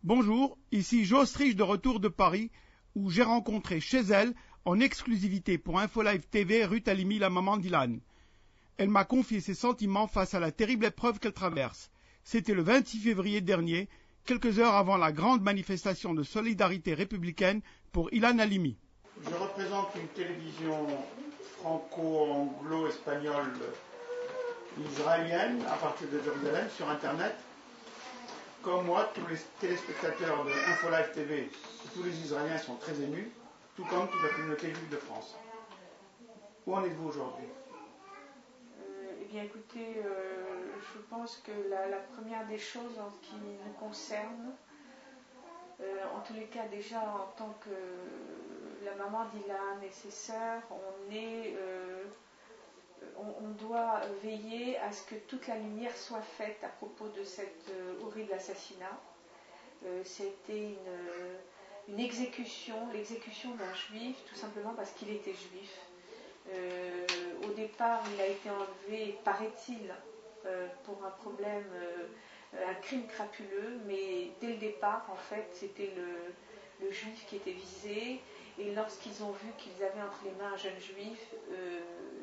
Bonjour, ici Jo Strich de retour de Paris, où j'ai rencontré chez elle, en exclusivité pour InfoLive TV, Ruth Halimi, la maman d'Ilan. Elle m'a confié ses sentiments face à la terrible épreuve qu'elle traverse. C'était le 26 février dernier, quelques heures avant la grande manifestation de solidarité républicaine pour Ilan Halimi. Je représente une télévision franco-anglo-espagnole israélienne à partir de Jérusalem sur Internet. Comme moi, tous les téléspectateurs de InfoLive TV, tous les Israéliens sont très émus, tout comme toute la communauté juive de France. Où en êtes-vous aujourd'hui? Eh bien écoutez, je pense que la première des choses en ce qui nous concerne, en tous les cas déjà en tant que la maman d'Ilan et ses sœurs, on doit veiller à ce que toute la lumière soit faite à propos de cet horrible assassinat. C'était une exécution, l'exécution d'un juif, tout simplement parce qu'il était juif. Au départ, il a été enlevé, paraît-il, pour un problème, un crime crapuleux, mais dès le départ, en fait, c'était le juif qui était visé. Et lorsqu'ils ont vu qu'ils avaient entre les mains un jeune juif,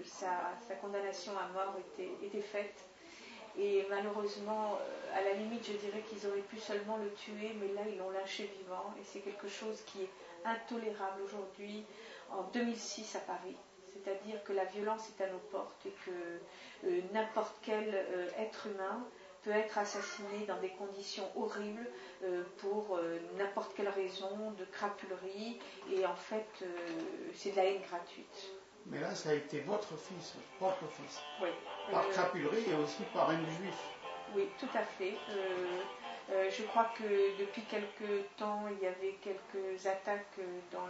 sa condamnation à mort était faite. Et malheureusement, à la limite, je dirais qu'ils auraient pu seulement le tuer, mais là, ils l'ont lynché vivant. Et c'est quelque chose qui est intolérable aujourd'hui, en 2006 à Paris. C'est-à-dire que la violence est à nos portes et que n'importe quel être humain peut être assassiné dans des conditions horribles pour n'importe quelle raison de crapulerie. Et en fait, c'est de la haine gratuite. Mais là, ça a été votre fils, votre propre fils. Oui. Par crapulerie et aussi par haine juif. Oui, tout à fait. Je crois que depuis quelque temps, il y avait quelques attaques dans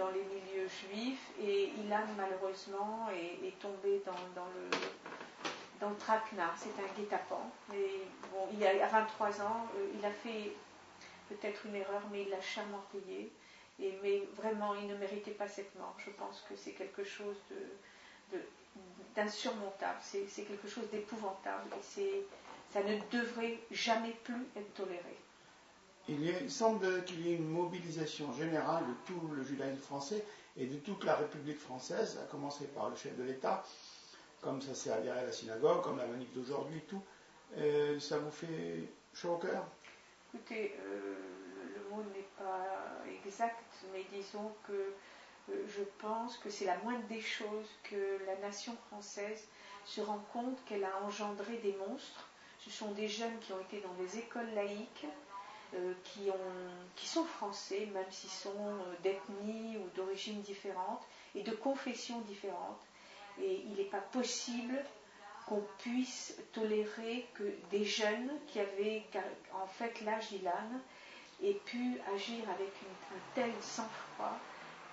les milieux juifs et Ilan, malheureusement, est tombé dans le traquenard. C'est un guet-apens. Et bon, il y a 23 ans, il a fait peut-être une erreur, mais il l'a chèrement payé. Mais vraiment, il ne méritait pas cette mort. Je pense que c'est quelque chose d'insurmontable, c'est quelque chose d'épouvantable et ça ne devrait jamais plus être toléré. Il semble qu'il y ait une mobilisation générale de tout le judaïsme français et de toute la République française, à commencer par le chef de l'État, comme ça s'est avéré à la synagogue, comme la manif d'aujourd'hui, tout. Ça vous fait chaud au cœur? Écoutez, le mot n'est pas exact, mais disons que je pense que c'est la moindre des choses que la nation française se rend compte qu'elle a engendré des monstres. Ce sont des jeunes qui ont été dans des écoles laïques, qui sont français, même s'ils sont d'ethnie ou d'origine différente et de confession différente. Et il n'est pas possible qu'on puisse tolérer que des jeunes qui avaient en fait l'âge d'Ilan aient pu agir avec un tel sang-froid,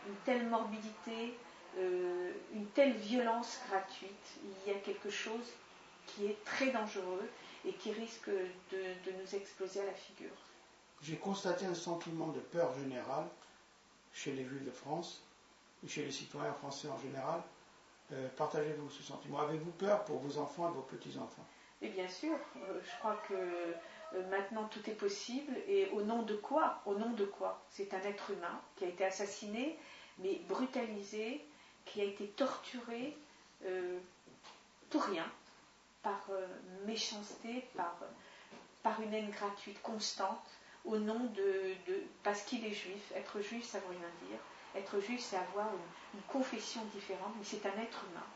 une telle morbidité, une telle violence gratuite. Il y a quelque chose qui est très dangereux et qui risque de nous exploser à la figure. J'ai constaté un sentiment de peur générale chez les Juifs de France et chez les citoyens français en général. Partagez-vous ce sentiment? Avez-vous peur pour vos enfants et vos petits-enfants? Et bien sûr, je crois que maintenant tout est possible. Et au nom de quoi? Au nom de quoi? C'est un être humain qui a été assassiné, mais brutalisé, qui a été torturé pour rien, par méchanceté, par une haine gratuite constante, au nom parce qu'il est juif. Être juif, ça ne veut rien dire. Être juif, c'est avoir une confession différente, mais c'est un être humain.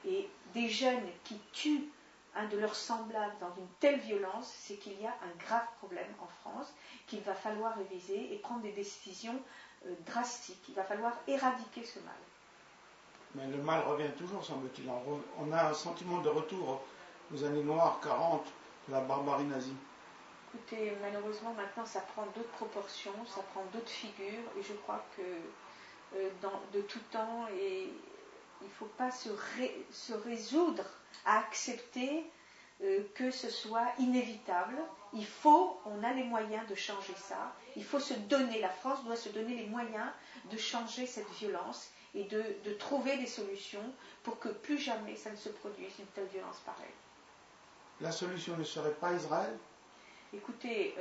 Et des jeunes qui tuent un de leurs semblables dans une telle violence, c'est qu'il y a un grave problème en France qu'il va falloir réviser et prendre des décisions drastiques. Il va falloir éradiquer ce mal. Mais le mal revient toujours, semble-t-il. On a un sentiment de retour aux années noires 40 de la barbarie nazie. Écoutez, malheureusement, maintenant, ça prend d'autres proportions, ça prend d'autres figures, et je crois que de tout temps, et il ne faut pas se résoudre à accepter que ce soit inévitable. On a les moyens de changer ça. Il faut se donner, la France doit se donner les moyens de changer cette violence et de trouver des solutions pour que plus jamais ça ne se produise une telle violence pareille. La solution ne serait pas Israël? Écoutez,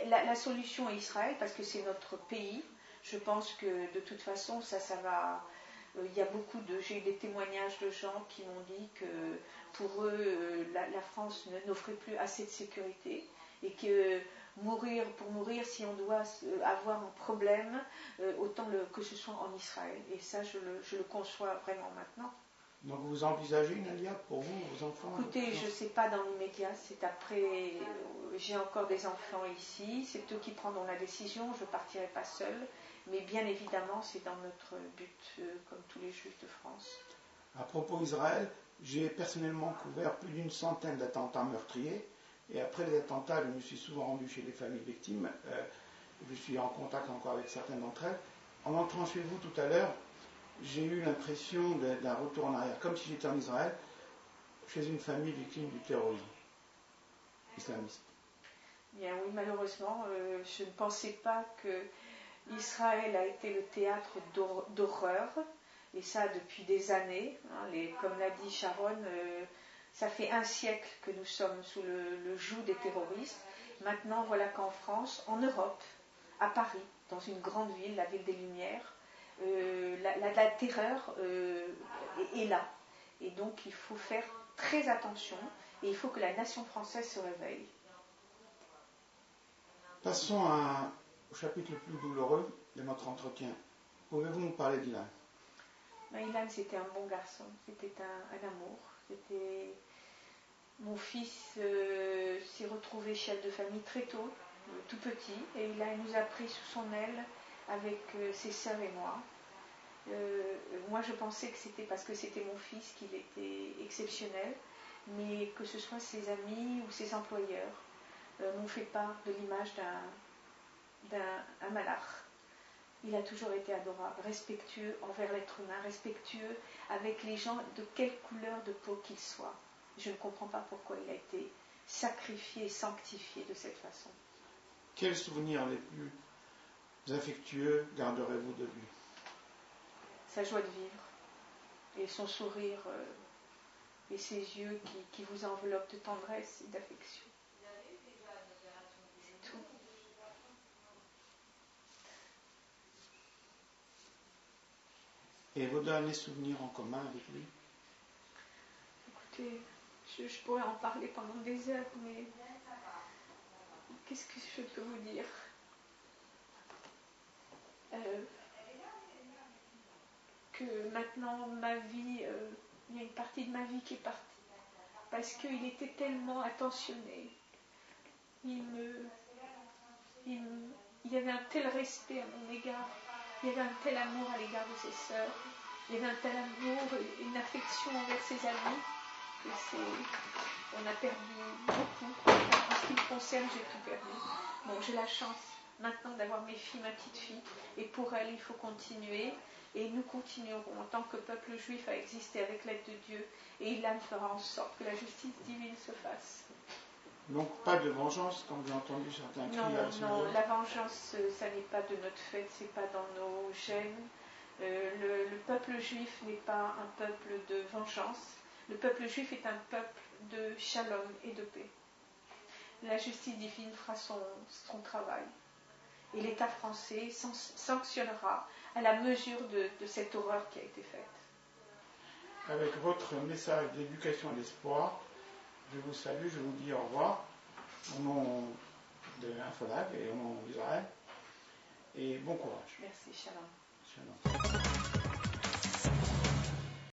la solution est Israël, parce que c'est notre pays. Je pense que de toute façon, ça va. Il y a j'ai eu des témoignages de gens qui m'ont dit que pour eux, la France n'offrait plus assez de sécurité et que pour mourir, si on doit avoir un problème, autant que ce soit en Israël. Et ça, je le conçois vraiment maintenant. Donc vous envisagez une alia pour vous, vos enfants? Écoutez, je ne sais pas dans l'immédiat, c'est après, j'ai encore des enfants ici, c'est eux qui prendront la décision, je ne partirai pas seule, mais bien évidemment c'est dans notre but, comme tous les juifs de France. À propos d'Israël, j'ai personnellement couvert plus d'une centaine d'attentats meurtriers, et après les attentats, je me suis souvent rendu chez les familles victimes, je suis en contact encore avec certaines d'entre elles. En entrant chez vous tout à l'heure, j'ai eu l'impression d'un retour en arrière, comme si j'étais en Israël, chez une famille victime du terrorisme islamiste. Bien oui, malheureusement, je ne pensais pas que Israël a été le théâtre d'horreur, et ça depuis des années. Comme l'a dit Sharon, ça fait un siècle que nous sommes sous le joug des terroristes. Maintenant, voilà qu'en France, en Europe, à Paris, dans une grande ville, la ville des Lumières, la terreur est là. Et donc il faut faire très attention et il faut que la nation française se réveille. Passons au chapitre le plus douloureux de notre entretien. Pouvez-vous nous parler d'Ilan? Ilan, c'était un bon garçon, c'était un amour. Mon fils s'est retrouvé chef de famille très tôt, tout petit, et il nous a pris sous son aile avec ses sœurs et moi. Moi, je pensais que c'était parce que c'était mon fils qu'il était exceptionnel, mais que ce soit ses amis ou ses employeurs m'ont fait part de l'image d'un malach. Il a toujours été adorable, respectueux envers l'être humain, respectueux avec les gens de quelle couleur de peau qu'ils soient. Je ne comprends pas pourquoi il a été sacrifié et sanctifié de cette façon. Quels souvenirs les plus affectueux garderez-vous de lui? Sa joie de vivre et son sourire et ses yeux qui vous enveloppent de tendresse et d'affection. C'est tout. Et vos derniers souvenirs en commun avec lui? Écoutez, je pourrais en parler pendant des heures, mais qu'est-ce que je peux vous dire? Que maintenant, ma vie, il y a une partie de ma vie qui est partie. Parce qu'il était tellement attentionné. Il y avait un tel respect à mon égard. Il y avait un tel amour à l'égard de ses sœurs. Il y avait un tel amour et une affection envers ses amis que on a perdu beaucoup. En ce qui me concerne, j'ai tout perdu. Bon, j'ai la chance maintenant d'avoir mes filles, ma petite fille, et pour elle, il faut continuer. Et nous continuerons en tant que peuple juif à exister avec l'aide de Dieu. Et il fera en sorte que la justice divine se fasse. Donc pas de vengeance, comme j'ai entendu certains cris. Non, la vengeance, ça n'est pas de notre fait, c'est pas dans nos gènes. Le peuple juif n'est pas un peuple de vengeance. Le peuple juif est un peuple de shalom et de paix. La justice divine fera son travail. Et l'État français sanctionnera à la mesure de cette horreur qui a été faite. Avec votre message d'éducation et d'espoir, je vous salue, je vous dis au revoir au nom de Infolab et au nom d'Israël. Et bon courage. Merci, shalom. Shalom.